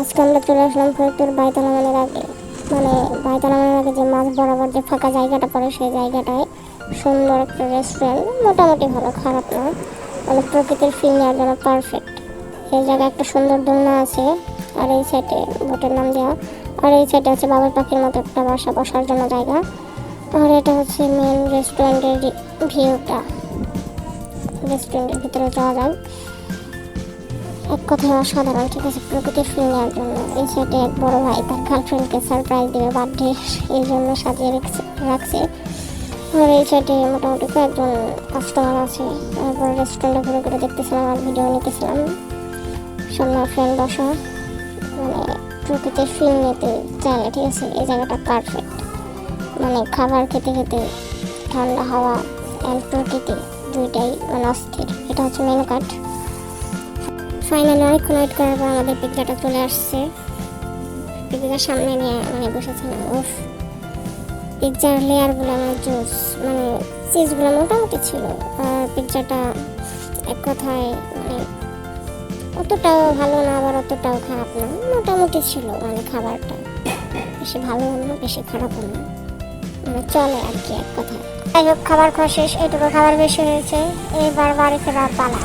আজকে আমরা চলে আসলাম ফরিদপুর বাইতলা মানের আগে, মানে বাইতলা মানের আগে যে মাছ বরাবর যে ফাঁকা জায়গাটা পড়ে সেই জায়গাটায় সুন্দর একটা রেস্টুরেন্ট, মোটামুটি ভালো, খারাপ না, মানে প্রকৃতির ফিল নেওয়ার জন্য পারফেক্ট। এই জায়গায় একটা সুন্দর দোলনা আছে, আর এই সাইডে বোটের নাম দেওয়া, আর এই সাইডে আছে বাবুই পাখির মতো একটা বাসা বসার জন্য জায়গা। আর এটা হচ্ছে মেন রেস্টুরেন্টের ভিউটা, রেস্টুরেন্টের ভিতরে যাওয়া যায়। এক কথায় অসাধারণ, ঠিক আছে, প্রকৃতির ফিল নেওয়ার জন্য। এই সাইডে এক বড় ভাই তার গার্লফ্রেন্ডকে সারপ্রাইজ দেবে বার্থডে, এই জন্য সাজিয়ে রাখছে। আর এই সাইডে মোটামুটি কয়েকজন কাস্টমার আছে। তারপর রেস্টুরেন্টে ঘুরে ঘুরে দেখতেছিলাম আর ভিডিও নিতেছিলাম। সামনে ফ্রেন্ড বসা, মানে প্রকৃতির ফিল নিতে চাইলে, ঠিক আছে, এই জায়গাটা পারফেক্ট। মানে খাবার খেতে খেতে ঠান্ডা হাওয়া অ্যান্ড প্রকৃতি দুইটাই মানে অস্থির। এটা হচ্ছে মেনু কার্ড। ফাইনালি অনেকক্ষণ ওয়েট করার পর আমাদের পিৎজাটা চলে আসছে। পিৎজার সামনে নিয়ে মানে বসেছিলাম। উফ, পিৎজার লেয়ারগুলো মানে জুস, মানে চিজগুলো মোটামুটি ছিল। আর পিৎজাটা এক কথায় মানে অতটাও ভালো না, আবার অতটাও খারাপ না, মোটামুটি ছিল। মানে খাবারটা বেশি ভালো না, বেশি খারাপও না, মানে চলে আর কি এক কথায়। যাই হোক, খাবার খাওয়া শেষ, এটুকু খাবার বেশি হয়েছে, এবার বাড়ি ফেরার পালা।